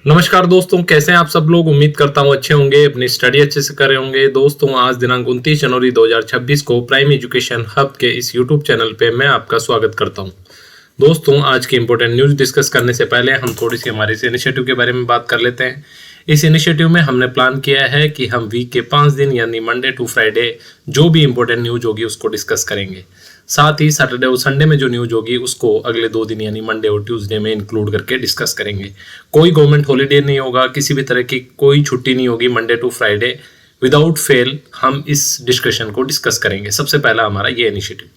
नमस्कार दोस्तों, कैसे हैं आप सब लोग। उम्मीद करता हूं अच्छे होंगे, अपनी स्टडी अच्छे से कर रहे होंगे। दोस्तों, आज दिनांक 29 जनवरी 2026 को प्राइम एजुकेशन हब के इस यूट्यूब चैनल पे मैं आपका स्वागत करता हूं। दोस्तों, आज की इंपॉर्टेंट न्यूज़ डिस्कस करने से पहले हम थोड़ी सी हमारे इस इनिशिएटिव के बारे में बात कर लेते हैं। इस इनिशिएटिव में हमने प्लान किया है कि हम वीक के 5 दिन यानी मंडे टू फ्राइडे जो भी इंपॉर्टेंट न्यूज होगी उसको डिस्कस करेंगे। साथ ही सैटरडे और संडे में जो न्यूज होगी उसको अगले 2 दिन यानी मंडे और ट्यूसडे में इंक्लूड करके डिस्कस करेंगे। कोई गवर्नमेंट हॉलीडे नहीं होगा, किसी भी तरह की कोई छुट्टी नहीं होगी। Monday to Friday without fail हम इस डिस्कशन को डिस्कस करेंगे। सबसे पहला हमारा ये इनिशिएटिव।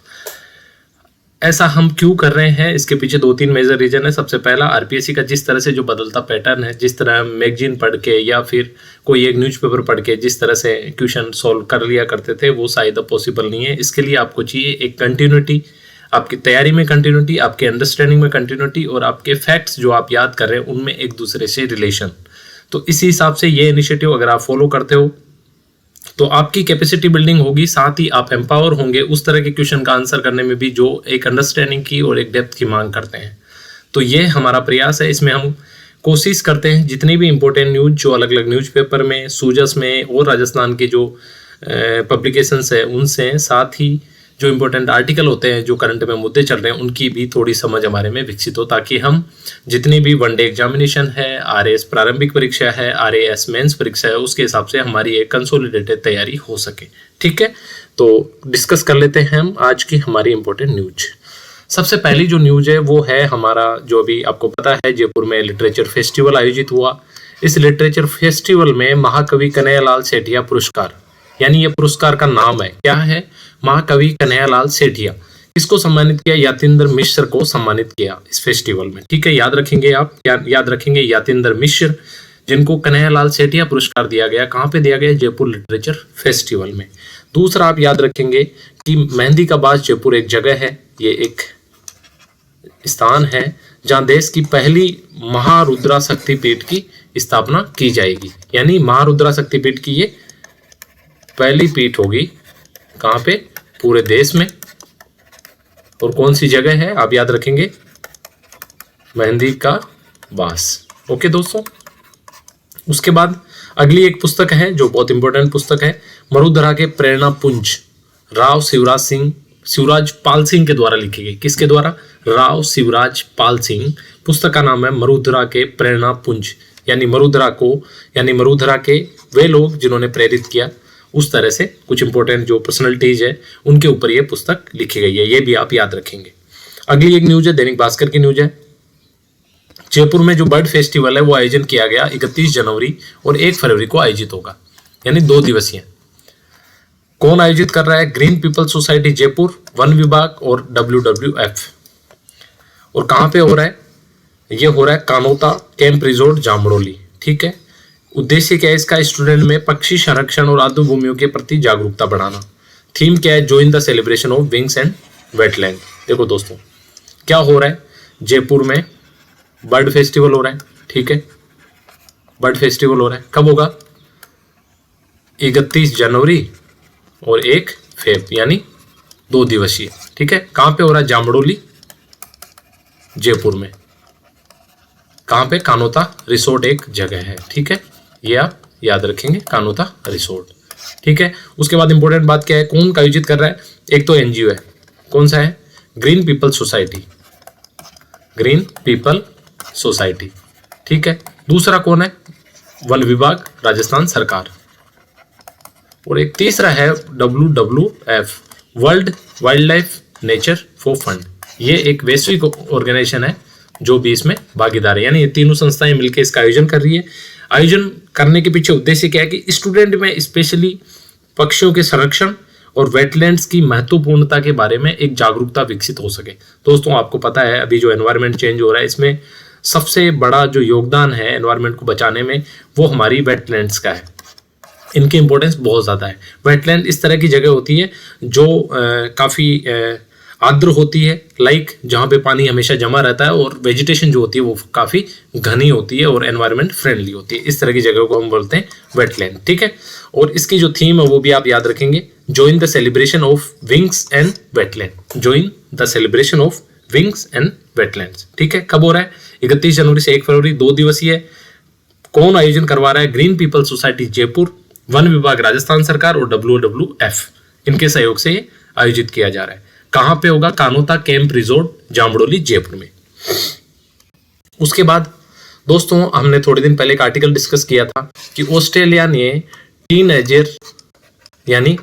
ऐसा हम क्यों कर रहे हैं, इसके पीछे 2-3 मेजर रीजन है। सबसे पहला, आरपीएससी का जिस तरह से जो बदलता पैटर्न है, जिस तरह मैगजीन पढ़ के या फिर कोई एक न्यूज़पेपर पढ़ के जिस तरह से क्वेश्चन सॉल्व कर लिया करते थे, वो शायद अब पॉसिबल नहीं है। इसके लिए आपको चाहिए एक कंटिन्यूटी, आपकी तैयारी में कंटिन्यूटी, आपके अंडरस्टैंडिंग में कंटिन्यूटी और आपके फैक्ट्स जो आप याद कर रहे हैं उनमें एक दूसरे से रिलेशन। तो इसी हिसाब से ये इनिशिएटिव अगर आप फॉलो करते हो तो आपकी कैपेसिटी बिल्डिंग होगी, साथ ही आप एम्पावर होंगे उस तरह के क्वेश्चन का आंसर करने में भी जो एक अंडरस्टैंडिंग की और एक डेप्थ की मांग करते हैं। तो ये हमारा प्रयास है। इसमें हम कोशिश करते हैं जितनी भी इंपॉर्टेंट न्यूज जो अलग अलग न्यूज़पेपर में, सूजस में और राजस्थान के जो पब्लिकेशंस है उनसे, साथ ही जो इम्पोर्टेंट आर्टिकल होते हैं, जो करंट में मुद्दे चल रहे हैं, उनकी भी थोड़ी समझ हमारे में विकसित हो, ताकि हम जितनी भी वनडे एग्जामिनेशन है, आरएएस प्रारंभिक परीक्षा है, आरएएस मेंस परीक्षा है, उसके हिसाब से हमारी एक कंसोलिडेटेड तैयारी हो सके। ठीक है, तो डिस्कस कर लेते हैं हम आज की हमारी इंपॉर्टेंट न्यूज। सबसे पहली जो न्यूज है वो है हमारा, जो अभी आपको पता है, जयपुर में लिटरेचर फेस्टिवल आयोजित हुआ। इस लिटरेचर फेस्टिवल में महाकवि कन्हैयालाल सेठिया पुरस्कार, यानी ये पुरस्कार का नाम है, क्या है, महाकवि कन्हैयालाल सेठिया। इसको सम्मानित किया, यातिंद्र मिश्र को सम्मानित किया इस फेस्टिवल में। ठीक है, याद रखेंगे आप, याद रखेंगे यातिंद्र मिश्र, जिनको कन्हैयालाल सेठिया पुरस्कार दिया गया। कहाँ पे दिया गया? जयपुर लिटरेचर फेस्टिवल में। दूसरा आप याद रखेंगे कि मेहंदी का बाज जयपुर एक जगह है, ये एक स्थान है जहाँ देश की पहली महारुद्रा शक्तिपीठ की स्थापना की जाएगी। यानी महारुद्रा शक्तिपीठ की ये पहली पीठ होगी। कहाँ पे? पूरे देश में। और कौन सी जगह है आप याद रखेंगे? मेहंदी का बास। ओके दोस्तों, उसके बाद अगली एक पुस्तक है जो बहुत इंपॉर्टेंट पुस्तक है, मरुधरा के प्रेरणा पुंज, राव शिवराज पाल सिंह के द्वारा लिखी गई। किसके द्वारा? राव शिवराज पाल सिंह। पुस्तक का नाम है मरुधरा के प्रेरणा पुंज, यानी मरुधरा के वे लोग जिन्होंने प्रेरित किया, उस तरह से कुछ इंपॉर्टेंट जो पर्सनैलिटीज है उनके ऊपर ये पुस्तक लिखी गई है। ये भी आप याद रखेंगे। अगली एक न्यूज है, दैनिक भास्कर की न्यूज है। जयपुर में जो बर्ड फेस्टिवल है वो आयोजन किया गया 31 जनवरी और 1 फरवरी को आयोजित होगा, यानी 2 दिवसीय। कौन आयोजित कर रहा है? Green people society Jaipur, one विभाग और WWF। और कहाँ पे हो रहा है? ये हो रहा है कानोता कैंप रिजोर्ट जामड़ोली। ठीक है, उद्देश्य क्या है इसका? स्टूडेंट में पक्षी संरक्षण और आर्द्र भूमियों के प्रति जागरूकता बढ़ाना। थीम क्या है? Join the celebration of wings and wetland. देखो दोस्तों, क्या हो रहा है? जयपुर में बर्ड फेस्टिवल हो रहा है। ठीक है, बर्ड फेस्टिवल हो रहा है। कब होगा? 31 जनवरी और 1 फेब, यानी 2 दिवसीय। ठीक है, कहाँ पे हो रहा है? जामड़ोली जयपुर में। कहाँ पे? कानोता रिसोर्ट एक जगह है। ठीक है, ये आप याद रखेंगे, कानोता रिसोर्ट। ठीक है, उसके बाद इंपॉर्टेंट बात क्या है? कौन का आयोजित कर रहा है? एक तो एनजीओ है। कौन सा है? Green people society, green people society. ठीक है, दूसरा कौन है? वन विभाग, राजस्थान सरकार। और एक तीसरा है WWF, world wild life nature for fund. ये एक वैश्विक ऑर्गेनाइजेशन है जो भी इसमें भागीदार है, यानी ये तीनों संस्थाएं मिलकर इसका आयोजन कर रही है। आयोजन करने के पीछे उद्देश्य क्या है कि स्टूडेंट में स्पेशली पक्षियों के संरक्षण और वेटलैंड्स की महत्वपूर्णता के बारे में एक जागरूकता विकसित हो सके। दोस्तों, आपको पता है अभी जो एनवायरनमेंट चेंज हो रहा है, इसमें सबसे बड़ा जो योगदान है एनवायरनमेंट को बचाने में वो हमारी वेटलैंड्स का है। इनकी इंपॉर्टेंस बहुत ज़्यादा है। वेटलैंड इस तरह की जगह होती है जो काफ़ी आर्द्र होती है, लाइक जहाँ पे पानी हमेशा जमा रहता है, और वेजिटेशन जो होती है वो काफ़ी घनी होती है और एनवायरनमेंट फ्रेंडली होती है। इस तरह की जगह को हम बोलते हैं वेटलैंड। ठीक है, और इसकी जो थीम है वो भी आप याद रखेंगे, join the celebration of wings and wetland. Join the celebration of wings and wetlands. ठीक है, कब हो रहा है? 31 जनवरी से 1 फरवरी, 2 दिवसीय। कौन आयोजन करवा रहा है? Green people society Jaipur, one विभाग राजस्थान सरकार और WWF, इनके सहयोग से ये आयोजित किया जा रहा है। कहां पे होगा? कानोता कैंप रिजोर्ट, जामडोली, जयपुर में। उसके बाद दोस्तों हमने थोड़े दिन पहले एक आर्टिकल डिस्कस किया था कि ऑस्ट्रेलिया ने टीनएजर यानी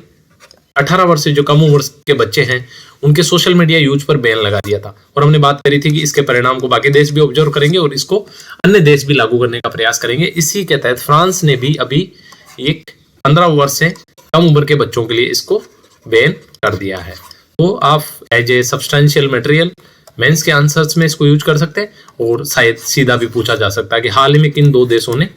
18 वर्ष से जो कम उम्र के बच्चे हैं उनके सोशल मीडिया यूज पर बैन लगा दिया था, और हमने बात करी थी कि इसके परिणाम को बाकी देश भी ऑब्जर्व करेंगे और इसको अन्य देश भी लागू करने का प्रयास करेंगे। इसी के तहत फ्रांस ने भी अभी एक 15 वर्ष से कम उम्र के बच्चों के लिए इसको बैन कर दिया है। तो आप as a substantial material mains के आंसर्स में इसको यूज कर सकते हैं, और शायद सीधा भी पूछा जा सकता है कि हाल ही में किन 2 देशों ने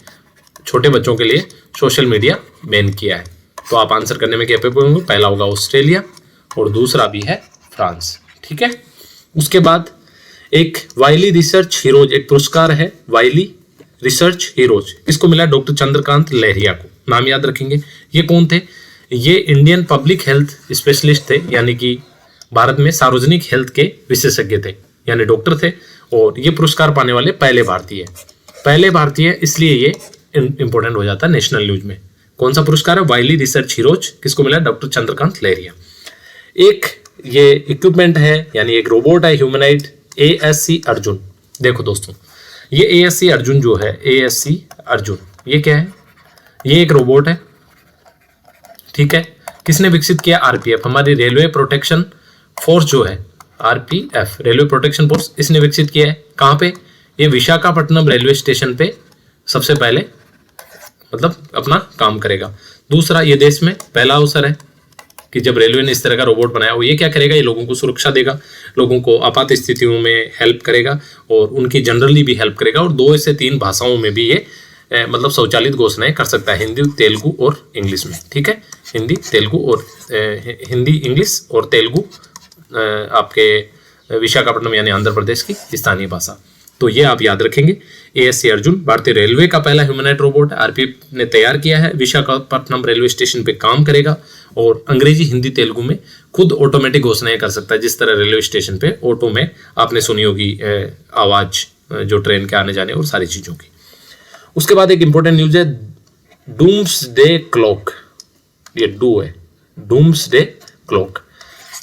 छोटे बच्चों के लिए सोशल मीडिया बैन किया है। तो आप आंसर करने में कैपेबल होंगे। पहला होगा ऑस्ट्रेलिया और दूसरा भी है फ्रांस। ठीक है। उसके बाद एक वाइली रिसर्च हीरोज, एक पुरस्कार है वाइली रिसर्च हीरोज, इसको मिला डॉक्टर चंद्रकांत लहरिया को। नाम याद रखेंगे। ये कौन थे? ये इंडियन पब्लिक हेल्थ स्पेशलिस्ट थे, यानी कि भारत में सार्वजनिक हेल्थ के विशेषज्ञ थे, यानी डॉक्टर थे, और ये पुरस्कार पाने वाले पहले भारतीय, इसलिए ये इंपॉर्टेंट हो जाता है नेशनल न्यूज में। कौन सा पुरस्कार है? वाइली रिसर्च हीरोज, किसको मिला? डॉक्टर चंद्रकांत लहरिया। एक ये इक्विपमेंट है, यानी एक रोबोट है ह्यूमनाइड ASC अर्जुन। देखो दोस्तों, ये ASC अर्जुन जो है, ASC अर्जुन, ये क्या है? ये एक रोबोट है। ठीक है। किसने विकसित किया? RPF, हमारी रेलवे प्रोटेक्शन फोर्स जो है, RPF रेलवे प्रोटेक्शन फोर्स, इसने विकसित किया है। कहाँ पे? ये विशाखापट्टनम रेलवे स्टेशन पे सबसे पहले मतलब अपना काम करेगा। दूसरा, ये देश में पहला अवसर है कि जब रेलवे ने इस तरह का रोबोट बनाया हो। ये क्या करेगा? ये लोगों को सुरक्षा देगा, लोगों को आपात स्थितियों में हेल्प करेगा और उनकी जनरली भी हेल्प करेगा, और 2 से 3 भाषाओं में भी ये मतलब स्वचालित घोषणाएं कर सकता है, हिंदी, तेलुगु और इंग्लिश में। ठीक है। हिंदी, इंग्लिश और तेलुगु आपके विशाखापट्टनम यानी आंध्र प्रदेश की स्थानीय भाषा। तो ये आप याद रखेंगे। ASC अर्जुन भारतीय रेलवे का पहला ह्यूमनॉइड रोबोट है, RPF ने तैयार किया है, विशाखापट्टनम रेलवे स्टेशन पे काम करेगा और अंग्रेजी, हिंदी, तेलुगु में खुद ऑटोमेटिक घोषणाएं कर सकता है। जिस तरह रेलवे स्टेशन पे ऑटो में आपने सुनी होगी आवाज जो ट्रेन के आने जाने और सारी चीजों की। उसके बाद एक इंपॉर्टेंट न्यूज है डूम्सडे क्लॉक। ये डूम्सडे क्लॉक,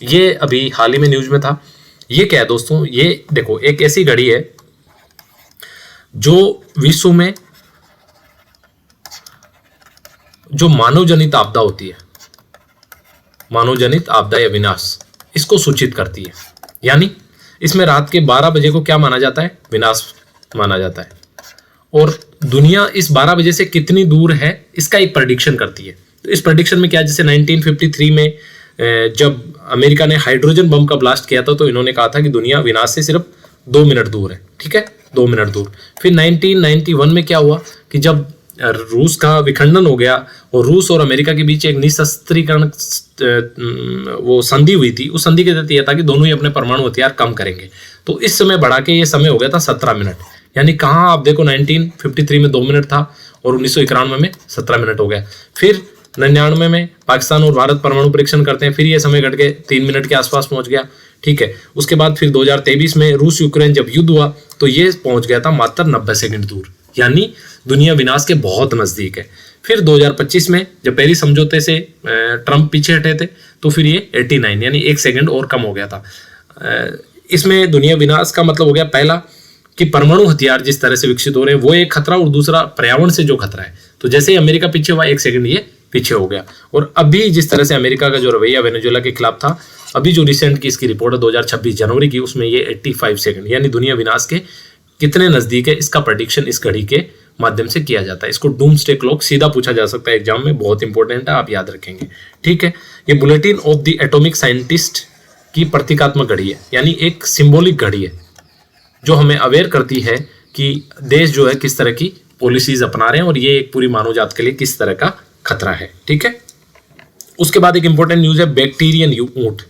ये अभी हाल ही में न्यूज में था। ये क्या है दोस्तों? ये देखो, एक ऐसी घड़ी है जो विश्व में जो मानव जनित आपदा होती है, मानव जनित आपदा या विनाश, इसको सूचित करती है। यानी इसमें रात के 12 बजे को क्या माना जाता है? विनाश माना जाता है, और दुनिया इस 12 बजे से कितनी दूर है इसका एक प्रेडिक्शन करती है। तो इस प्रेडिक्शन में क्या, जैसे 1953 में जब अमेरिका ने हाइड्रोजन बम का ब्लास्ट किया था, तो इन्होंने कहा था कि दुनिया विनाश से सिर्फ 2 मिनट दूर है। ठीक है, 2 मिनट दूर। फिर 1991 में क्या हुआ कि जब रूस का विखंडन हो गया और रूस और अमेरिका के बीच एक निशस्त्रीकरण वो संधि हुई थी, उस संधि के तहत यह था कि दोनों ही अपने परमाणु हथियार कम करेंगे। तो इस समय बढ़ा के ये समय हो गया था 17 मिनट। यानी कहाँ आप देखो 1953 में 2 मिनट था और 1991 में 17 मिनट हो गया। फिर 99 में पाकिस्तान और भारत परमाणु परीक्षण करते हैं, फिर ये समय घट के 3 मिनट के आसपास पहुंच गया। ठीक है, उसके बाद फिर 2023 में रूस यूक्रेन जब युद्ध हुआ तो ये पहुंच गया था मात्र 90 सेकंड दूर। यानी दुनिया विनाश के बहुत नजदीक है। फिर 2025 में जब पेरिस समझौते से ट्रंप पीछे हटे थे तो फिर ये 89 यानी 1 सेकंड और कम हो गया था। इसमें दुनिया विनाश का मतलब हो गया पहला कि परमाणु हथियार जिस तरह से विकसित हो रहे हैं वो एक खतरा, और दूसरा पर्यावरण से जो खतरा है। तो जैसे ही अमेरिका पीछे हुआ 1 सेकंड ये पीछे हो गया। और अभी जिस तरह से अमेरिका का जो रवैया वेनेजुएला के खिलाफ था, अभी जो रिसेंट की इसकी रिपोर्ट है 2026 जनवरी की, उसमें ये 85 सेकंड यानी दुनिया विनाश के कितने नजदीक है इसका प्रेडिक्शन इस घड़ी के माध्यम से किया जाता है। इसको डूम्सडे क्लॉक सीधा पूछा जा सकता है एग्जाम में, बहुत इंपॉर्टेंट है, आप याद रखेंगे। ठीक है, ये bulletin of the atomic scientist की प्रतीकात्मक घड़ी है, यानी एक सिंबॉलिक घड़ी है जो हमें अवेयर करती है कि देश जो है किस तरह की पॉलिसीज अपना रहे हैं और ये एक पूरी मानव जात के लिए किस तरह का खतरा है। ठीक है, उसके बाद एक इंपॉर्टेंट न्यूज है बैक्टीरियन ऊंट।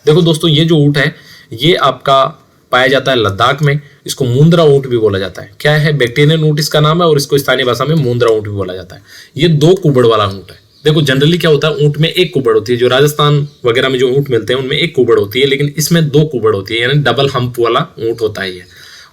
देखो दोस्तों, ये जो ऊंट है ये आपका पाया जाता है लद्दाख में, इसको मुंद्रा ऊंट भी बोला जाता है। क्या है? बैक्टीरियन ऊंट इसका नाम है, और इसको स्थानीय भाषा में मुंद्रा ऊंट भी बोला जाता है। ये 2 कुबड़ वाला ऊंट है। देखो जनरली क्या होता है, ऊंट में 1 कुबड़ होती है, जो राजस्थान वगैरह में जो ऊंट मिलते हैं उनमें 1 कुबड़ होती है, लेकिन इसमें 2 कुबड़ होती है, यानी डबल हम्प वाला ऊंट होता है ये।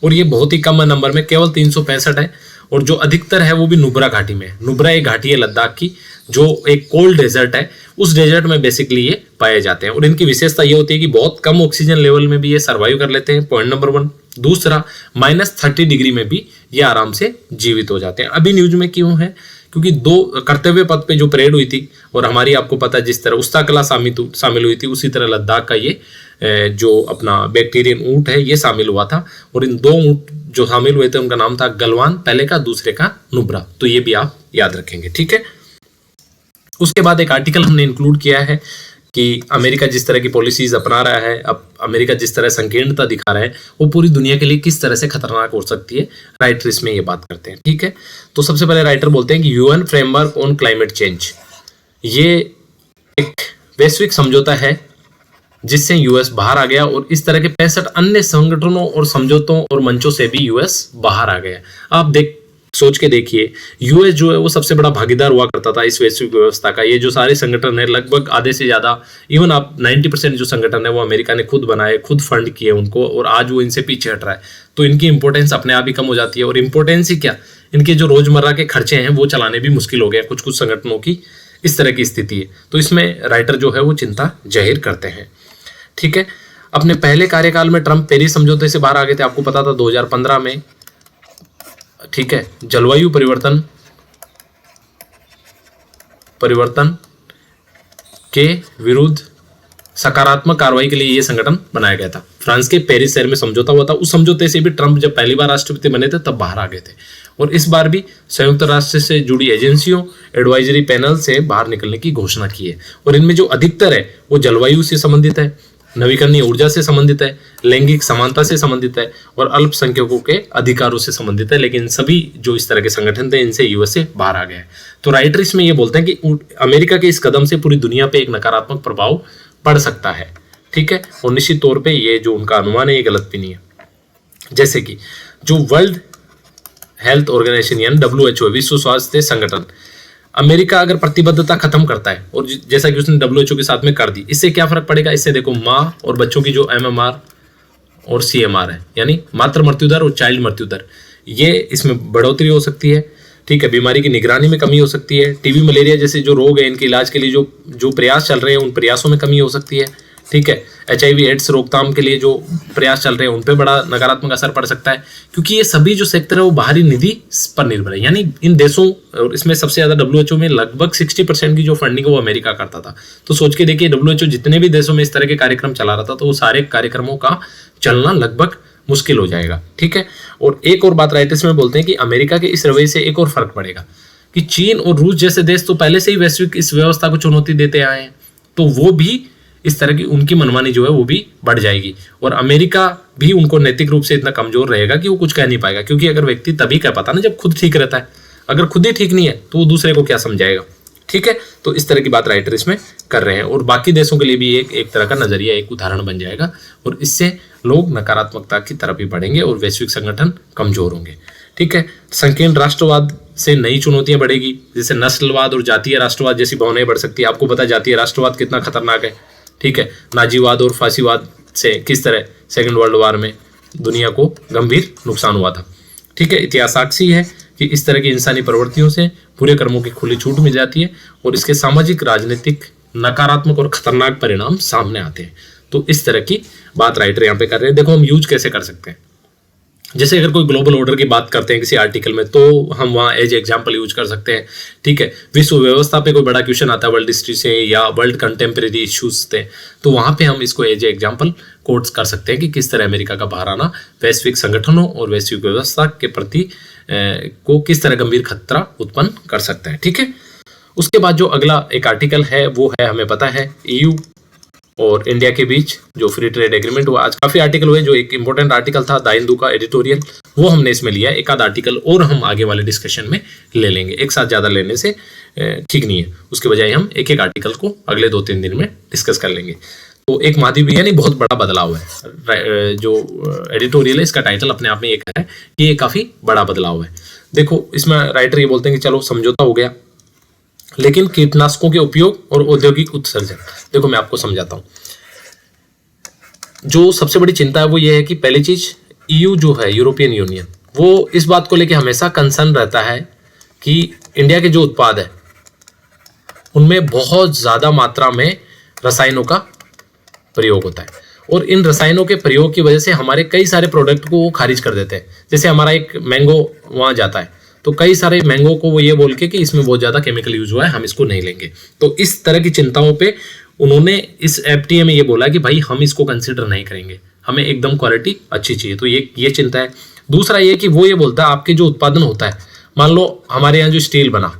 और ये बहुत ही कम नंबर में, केवल 365 है, और जो अधिकतर है वो भी नुब्रा घाटी में। नुब्रा एक घाटी है लद्दाख की, जो एक कोल्ड डेजर्ट है, उस डेजर्ट में बेसिकली ये पाए जाते हैं। और इनकी विशेषता ये होती है कि बहुत कम ऑक्सीजन लेवल में भी ये सर्वाइव कर लेते हैं, पॉइंट नंबर 1। दूसरा, -30 डिग्री में भी ये आराम से जीवित हो जाते हैं। अभी न्यूज में क्यों है? क्योंकि 2 कर्तव्य पथ पे जो परेड हुई थी, और हमारी आपको पता है जिस तरह उस्ता कला शामिल हुई थी, उसी तरह लद्दाख का ये जो अपना बैक्टीरियन ऊंट है ये शामिल हुआ था। और इन 2 ऊंट जो शामिल हुए थे उनका नाम था गलवान, पहले का, दूसरे का नुब्रा। तो ये भी आप याद रखेंगे, ठीक है। उसके बाद एक आर्टिकल हमने इंक्लूड किया है कि अमेरिका जिस तरह की पॉलिसीज अपना रहा है, अब अमेरिका जिस तरह संकीर्णता दिखा रहा है, वो पूरी दुनिया के लिए किस तरह से खतरनाक हो सकती है। राइटर इसमें ये बात करते हैं, ठीक है। तो सबसे पहले राइटर बोलते हैं कि UN framework on climate change, ये एक वैश्विक समझौता है जिससे यूएस बाहर आ गया, और इस तरह के 65 अन्य संगठनों और समझौतों और मंचों से भी यूएस बाहर आ गया। आप सोच के देखिए, यूएस जो है वो सबसे बड़ा भागीदार हुआ करता था इस वैश्विक व्यवस्था का। ये जो सारे संगठन है, लगभग आधे से ज्यादा, इवन आप 90% जो संगठन है वो अमेरिका ने खुद बनाए, खुद फंड किए उनको, और आज वो इनसे पीछे हट रहा है। तो इनकी इंपॉर्टेंस अपने आप ही कम हो जाती है। और इंपॉर्टेंस ही क्या, इनके जो रोजमर्रा के खर्चे हैं वो चलाने भी मुश्किल हो गए कुछ कुछ संगठनों की, इस तरह की स्थिति है। तो इसमें राइटर जो है वो चिंता जाहिर करते हैं, ठीक है। अपने पहले कार्यकाल में ट्रंप पेरिस समझौते से बाहर आ गए थे, आपको पता था 2015 में, ठीक है। जलवायु परिवर्तन के विरुद्ध सकारात्मक कार्रवाई के लिए यह संगठन बनाया गया था। फ्रांस के पेरिस शहर में समझौता हुआ था। उस समझौते से भी ट्रंप जब पहली बार राष्ट्रपति बने थे तब बाहर आ गए थे। और इस बार भी संयुक्त राष्ट्र से जुड़ी एजेंसियों, एडवाइजरी पैनल से बाहर निकलने की घोषणा की है। और इनमें जो अधिकतर है वो जलवायु से संबंधित है, नवीकरणीय ऊर्जा से संबंधित है, लैंगिक समानता से संबंधित है, और अल्पसंख्यकों के अधिकारों से संबंधित है। लेकिन सभी जो इस तरह के संगठन थे इनसे यूएस से बाहर आ गए। तो राइटर इसमें ये बोलते हैं कि अमेरिका के इस कदम से पूरी दुनिया पे एक नकारात्मक प्रभाव पड़ सकता है, ठीक है। और निश्चित तौर पे ये जो उनका अनुमान है ये गलत भी नहीं है। जैसे कि जो वर्ल्ड हेल्थ ऑर्गेनाइजेशन यानी WHO, विश्व स्वास्थ्य संगठन, अमेरिका अगर प्रतिबद्धता खत्म करता है, और जैसा कि उसने WHO के साथ में कर दी, इससे क्या फर्क पड़ेगा? इससे देखो, माँ और बच्चों की जो MMR और CMR है, यानी मातृ मृत्यु दर और चाइल्ड मृत्यु दर, ये इसमें बढ़ोतरी हो सकती है, ठीक है। बीमारी की निगरानी में कमी हो सकती है। टीबी, मलेरिया जैसे जो रोग है इनके इलाज के लिए जो प्रयास चल रहे हैं उन प्रयासों में कमी हो सकती है, ठीक है। HIV एड्स रोकथाम के लिए जो प्रयास चल रहे हैं उन पे बड़ा नकारात्मक असर पड़ सकता है, क्योंकि ये सभी जो सेक्टर है वो बाहरी निधि पर निर्भर है। यानी इन देशों, और इसमें सबसे ज्यादा WHO में लगभग 60% की जो फंडिंग है वो अमेरिका करता था। तो सोच के देखिए, WHO जितने भी देशों में इस तरह के कार्यक्रम चला रहा था तो वो सारे कार्यक्रमों का चलना लगभग मुश्किल हो जाएगा, ठीक है। और एक और बात राइटर्स में बोलते हैं कि अमेरिका के इस रवैये से एक और फर्क पड़ेगा कि चीन और रूस जैसे देश तो पहले से ही वैश्विक इस व्यवस्था को चुनौती देते आए हैं, तो वो भी इस तरह की उनकी मनमानी जो है वो भी बढ़ जाएगी। और अमेरिका भी उनको नैतिक रूप से इतना कमजोर रहेगा कि वो कुछ कह नहीं पाएगा, क्योंकि अगर व्यक्ति तभी कह पाता ना जब खुद ठीक रहता है, अगर खुद ही ठीक नहीं है तो वो दूसरे को क्या समझाएगा, ठीक है। तो इस तरह की बात राइटर इसमें कर रहे हैं। और बाकी देशों के लिए भी एक तरह का नजरिया, एक उदाहरण बन जाएगा, और इससे लोग नकारात्मकता की तरफ ही बढ़ेंगे और वैश्विक संगठन कमजोर होंगे, ठीक है। संकीर्ण राष्ट्रवाद से नई चुनौतियां बढ़ेगी, जैसे नस्लवाद और जातीय राष्ट्रवाद जैसी भावनाएं बढ़ सकती है। आपको पता है जातीय राष्ट्रवाद कितना खतरनाक है, ठीक है। नाजीवाद और फांसीवाद से किस तरह सेकेंड वर्ल्ड वॉर में दुनिया को गंभीर नुकसान हुआ था, ठीक है। इतिहास साक्षी है कि इस तरह की इंसानी प्रवृत्तियों से बुरे कर्मों की खुली छूट मिल जाती है और इसके सामाजिक, राजनीतिक नकारात्मक और खतरनाक परिणाम सामने आते हैं। तो इस तरह की बात राइटर यहाँ पे कर रहे हैं। देखो, हम यूज कैसे कर सकते हैं, जैसे अगर कोई ग्लोबल ऑर्डर की बात करते हैं किसी आर्टिकल में, तो हम वहाँ एज एग्जाम्पल यूज कर सकते हैं, ठीक है। विश्व व्यवस्था पे कोई बड़ा क्वेश्चन आता है वर्ल्ड हिस्ट्री से या वर्ल्ड कंटेम्प्रेरी इश्यूज से, तो वहाँ पे हम इसको एज एग्जाम्पल कोट्स कर सकते हैं कि किस तरह अमेरिका का बाहर आना वैश्विक संगठनों और वैश्विक व्यवस्था के प्रति को किस तरह गंभीर खतरा उत्पन्न कर सकता है, ठीक है। उसके बाद जो अगला एक आर्टिकल है वो है, हमें पता है, EU और इंडिया के बीच जो फ्री ट्रेड एग्रीमेंट हुआ। आज काफी आर्टिकल हुए, जो एक इंपॉर्टेंट आर्टिकल था द हिंदू का एडिटोरियल, वो हमने इसमें लिया। एक आध आर्टिकल और हम आगे वाले डिस्कशन में ले लेंगे, एक साथ ज्यादा लेने से ठीक नहीं है, उसके बजाय हम एक एक आर्टिकल को अगले 2-3 दिन में डिस्कस कर लेंगे। तो एक महाद्वीप यानी बहुत बड़ा बदलाव है, जो एडिटोरियल है इसका टाइटल अपने आप में एक है कि ये काफी बड़ा बदलाव है। देखो, इसमें राइटर ये बोलते हैं कि चलो समझौता हो गया, लेकिन कीटनाशकों के उपयोग और औद्योगिक उत्सर्जन, देखो मैं आपको समझाता हूं। जो सबसे बड़ी चिंता है वो ये है कि पहली चीज, EU जो है, यूरोपियन यूनियन, वो इस बात को लेके हमेशा कंसर्न रहता है कि इंडिया के जो उत्पाद है उनमें बहुत ज़्यादा मात्रा में रसायनों का प्रयोग होता है, और इन रसायनों के प्रयोग की वजह से हमारे कई सारे प्रोडक्ट को वो खारिज कर देते हैं। जैसे हमारा एक मैंगो वहाँ जाता है तो कई सारे मैंगो को वो ये बोल के कि इसमें बहुत ज़्यादा केमिकल यूज हुआ है, हम इसको नहीं लेंगे। तो इस तरह की चिंताओं पे उन्होंने इस एफटीए में ये बोला कि भाई हम इसको कंसिडर नहीं करेंगे, हमें एकदम क्वालिटी अच्छी चाहिए। तो ये चिंता है। दूसरा ये कि वो ये बोलता है आपके जो उत्पादन होता है, मान लो हमारे यहाँ जो स्टील बना,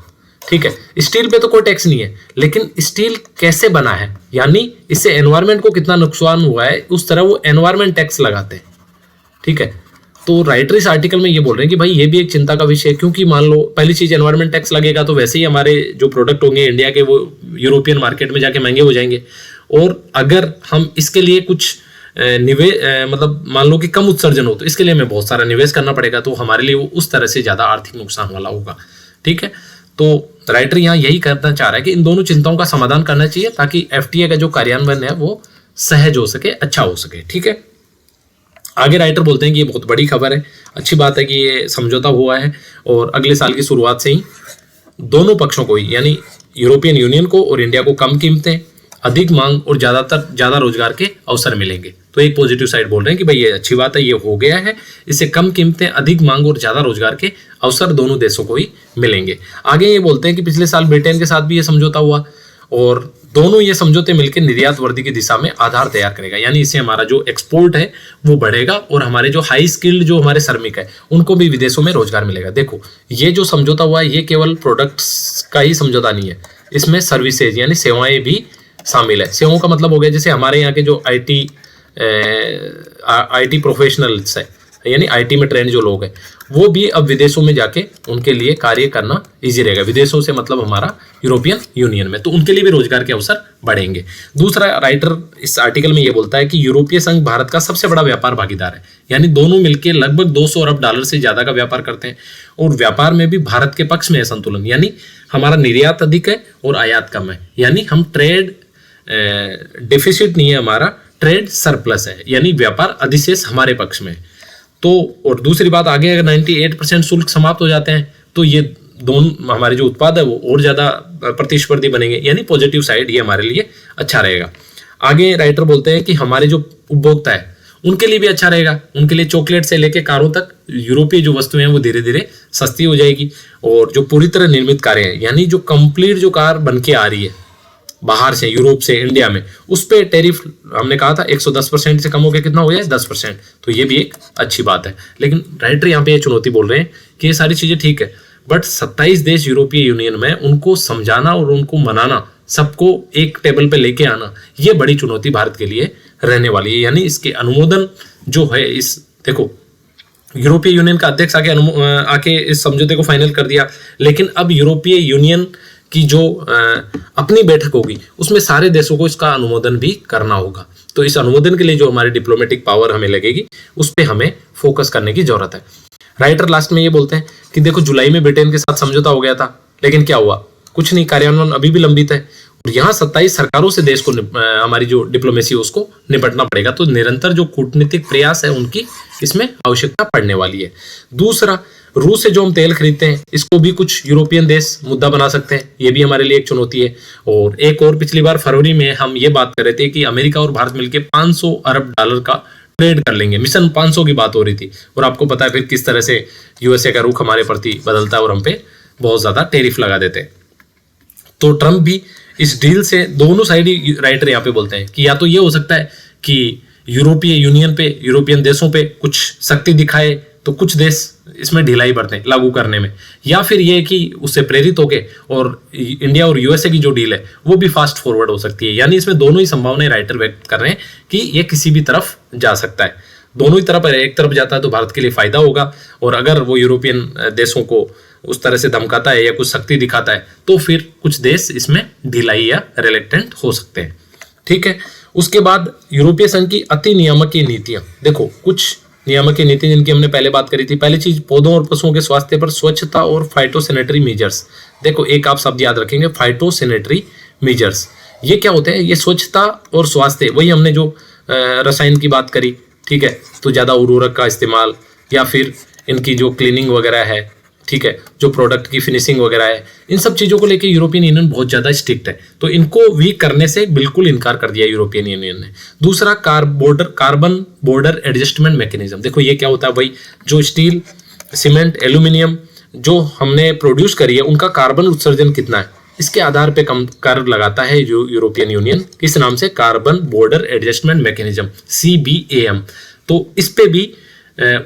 ठीक है, स्टील पे तो कोई टैक्स नहीं है, लेकिन स्टील कैसे बना है, यानी इससे एनवायरनमेंट को कितना नुकसान हुआ है, उस तरह वो एनवायरनमेंट टैक्स लगाते हैं। ठीक है, तो राइटर इस आर्टिकल में ये बोल रहे हैं कि भाई ये भी एक चिंता का विषय है, क्योंकि मान लो पहली चीज एनवायरनमेंट टैक्स लगेगा तो वैसे ही हमारे जो प्रोडक्ट होंगे इंडिया के वो यूरोपियन मार्केट में जाके महंगे हो जाएंगे। और अगर हम इसके लिए कुछ मतलब मान लो कि कम उत्सर्जन हो तो इसके लिए हमें बहुत सारा निवेश करना पड़ेगा, तो हमारे लिए वो उस तरह से ज्यादा आर्थिक नुकसान वाला होगा। ठीक है, तो राइटर यहाँ यही करना चाह रहा है कि इन दोनों चिंताओं का समाधान करना चाहिए ताकि एफटीए का जो कार्यान्वयन है वो सहज हो सके, अच्छा हो सके। ठीक है, आगे राइटर बोलते हैं कि ये बहुत बड़ी खबर है, अच्छी बात है कि ये समझौता हुआ है और अगले साल की शुरुआत से ही दोनों पक्षों को ही, यानी यूरोपियन यूनियन को और इंडिया को कम कीमतें, अधिक मांग और ज्यादा रोजगार के अवसर मिलेंगे। तो एक पॉजिटिव साइड बोल रहे हैं कि भाई ये अच्छी बात है, ये हो गया है, इससे कम कीमतें, अधिक मांग और ज्यादा रोजगार के अवसर दोनों देशों को ही मिलेंगे। आगे ये बोलते हैं कि पिछले साल ब्रिटेन के साथ भी ये समझौता हुआ और दोनों ये समझौते मिलकर निर्यात वृद्धि की दिशा में आधार तैयार करेगा, यानी इससे हमारा जो एक्सपोर्ट है वो बढ़ेगा और हमारे जो हाई स्किल्ड जो हमारे श्रमिक है उनको भी विदेशों में रोजगार मिलेगा। देखो ये जो समझौता हुआ है ये केवल प्रोडक्ट्स का ही समझौता नहीं है, इसमें सर्विसेज यानी सेवाएं भी शामिल है। सेवाओं का मतलब हो गया जैसे हमारे यहाँ के जो आईटी प्रोफेशनल्स है, यानी आईटी में ट्रेंड जो लोग हैं वो भी अब विदेशों में जाके उनके लिए कार्य करना इजी रहेगा। विदेशों से मतलब हमारा यूरोपियन यूनियन में, तो उनके लिए भी रोजगार के अवसर बढ़ेंगे। दूसरा राइटर इस आर्टिकल में ये बोलता है कि यूरोपीय संघ भारत का सबसे बड़ा व्यापार भागीदार है, यानी दोनों मिलकर लगभग 200 अरब डॉलर से ज्यादा का व्यापार करते हैं और व्यापार में भी भारत के पक्ष में है संतुलन, यानी हमारा निर्यात अधिक है और आयात कम है, यानी हम ट्रेड डेफिसिट नहीं है, हमारा ट्रेड सरप्लस है, यानी व्यापार अधिशेष हमारे पक्ष में। तो और दूसरी बात आगे अगर 98% शुल्क समाप्त हो जाते हैं तो ये दोनों हमारे जो उत्पाद है वो और ज्यादा प्रतिस्पर्धी बनेंगे, यानी पॉजिटिव साइड ये हमारे लिए अच्छा रहेगा। आगे राइटर बोलते हैं कि हमारे जो उपभोक्ता है उनके लिए भी अच्छा रहेगा, उनके लिए चॉकलेट से लेके कारों तक यूरोपीय जो वस्तुएं हैं वो धीरे धीरे सस्ती हो जाएगी और जो पूरी तरह निर्मित कारें हैं, यानी जो कंप्लीट जो कार बन के आ रही है बाहर से यूरोप से इंडिया में, उस पे टैरिफ हमने कहा था 110% से कम हो गया, कितना हो गया 10%। तो ये भी एक अच्छी बात है। लेकिन राइटर यहाँ पे ये चुनौती बोल रहे हैं कि ये सारी चीजें ठीक है, बट 27 देश यूरोपीय यूनियन में उनको समझाना और उनको मनाना, सबको एक टेबल पे लेके आना, ये बड़ी चुनौती भारत के लिए रहने वाली है। यानी इसके अनुमोदन जो है, इस देखो यूरोपीय यूनियन का अध्यक्ष आके इस समझौते को फाइनल कर दिया, लेकिन अब यूरोपीय यूनियन की जो अपनी बैठक होगी उसमें सारे देशों को इसका अनुमोदन भी करना होगा। तो इस अनुमोदन के लिए जो हमारी डिप्लोमेटिक पावर हमें लगेगी उस पर हमें फोकस करने की जरूरत है। राइटर लास्ट में ये बोलते हैं कि देखो जुलाई में ब्रिटेन के साथ समझौता हो गया था, लेकिन क्या हुआ, कुछ नहीं, कार्यान्वयन अभी भी लंबित है और यहाँ 27 सरकारों से देश को हमारी जो डिप्लोमेसी है उसको निपटना पड़ेगा। तो निरंतर जो कूटनीतिक प्रयास है उनकी इसमें आवश्यकता पड़ने वाली है। दूसरा, रूस से जो हम तेल खरीदते हैं इसको भी कुछ यूरोपियन देश मुद्दा बना सकते हैं, ये भी हमारे लिए एक चुनौती है। और एक और, पिछली बार फरवरी में हम ये बात कर रहे थे कि अमेरिका और भारत मिलकर 500 अरब डॉलर का ट्रेड कर लेंगे, मिशन 500 की बात हो रही थी, और आपको पता है फिर किस तरह से यूएसए का रुख हमारे प्रति बदलता है और हम पे बहुत ज्यादा टैरिफ लगा देते हैं। तो ट्रंप भी इस डील से, दोनों साइड ही राइटर यहाँ पे बोलते हैं कि या तो ये हो सकता है कि यूरोपीय यूनियन पे, यूरोपियन देशों पे कुछ शक्ति दिखाए तो कुछ देश इसमें ढिलाई बरतें लागू करने में, या फिर ये कि उससे प्रेरित होके और इंडिया और यूएसए की जो डील है वो भी फास्ट फॉरवर्ड हो सकती है। यानी इसमें दोनों ही संभावनाएं राइटर व्यक्त कर रहे हैं कि ये किसी भी तरफ जा सकता है, दोनों ही तरफ, एक तरफ जाता है तो भारत के लिए फायदा होगा, और अगर वो यूरोपियन देशों को उस तरह से धमकाता है या कुछ शक्ति दिखाता है तो फिर कुछ देश इसमें ढिलाई या रिलेक्टेंट हो सकते हैं। ठीक है, उसके बाद यूरोपीय संघ की अति नियामकीय नीतियां, देखो कुछ नियामकीय नीति जिनकी हमने पहले बात करी थी। पहली चीज, पौधों और पशुओं के स्वास्थ्य पर स्वच्छता और फाइटोसैनिटरी मेजर्स। देखो एक आप शब्द याद रखेंगे, फाइटोसैनिटरी मेजर्स, ये क्या होते हैं, ये स्वच्छता और स्वास्थ्य, वही हमने जो रसायन की बात करी, ठीक है, तो ज्यादा उर्वरक का इस्तेमाल या फिर इनकी जो क्लीनिंग वगैरह है, ठीक है, जो प्रोडक्ट की फिनिशिंग वगैरह है, इन सब चीज़ों को लेके यूरोपियन यूनियन बहुत ज़्यादा स्ट्रिक्ट है। तो इनको वीक करने से बिल्कुल इनकार कर दिया यूरोपियन यूनियन ने। दूसरा कार्बन बॉर्डर एडजस्टमेंट मैकेनिज्म। देखो ये क्या होता है भाई, जो स्टील, सीमेंट, एल्यूमिनियम जो हमने प्रोड्यूस करी है उनका कार्बन उत्सर्जन कितना है, इसके आधार पे कम कर लगाता है यूरोपियन यूनियन। किस नाम से? Carbon border adjustment mechanism, CBAM। तो इस पे भी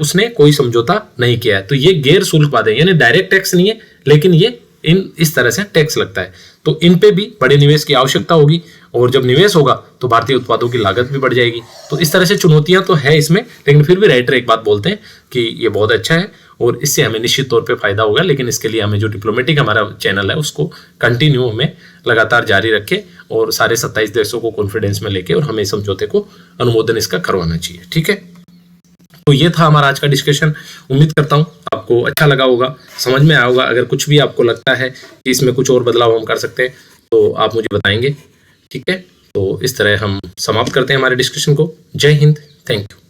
उसने कोई समझौता नहीं किया है। तो ये गैर शुल्क बात है, यानी डायरेक्ट टैक्स नहीं है, लेकिन ये इस तरह से टैक्स लगता है। तो इन पे भी बड़े निवेश की आवश्यकता होगी, और जब निवेश होगा तो भारतीय उत्पादों की लागत भी बढ़ जाएगी। तो इस तरह से चुनौतियां तो है इसमें, लेकिन फिर भी राइटर एक बात बोलते हैं कि ये बहुत अच्छा है और इससे हमें निश्चित तौर पे फायदा होगा। लेकिन इसके लिए हमें जो डिप्लोमेटिक हमारा चैनल है उसको कंटिन्यू हमें लगातार जारी रखे और सारे 27 देशों को कॉन्फिडेंस में लेके और हमें समझौते को अनुमोदन इसका करवाना चाहिए। ठीक है, तो ये था हमारा आज का डिस्कशन। उम्मीद करता हूँ आपको अच्छा लगा होगा, समझ में आया होगा। अगर कुछ भी आपको लगता है कि इसमें कुछ और बदलाव हम कर सकते हैं तो आप मुझे बताएंगे। ठीक है, तो इस तरह हम समाप्त करते हैं हमारे डिस्कशन को। जय हिंद, थैंक यू।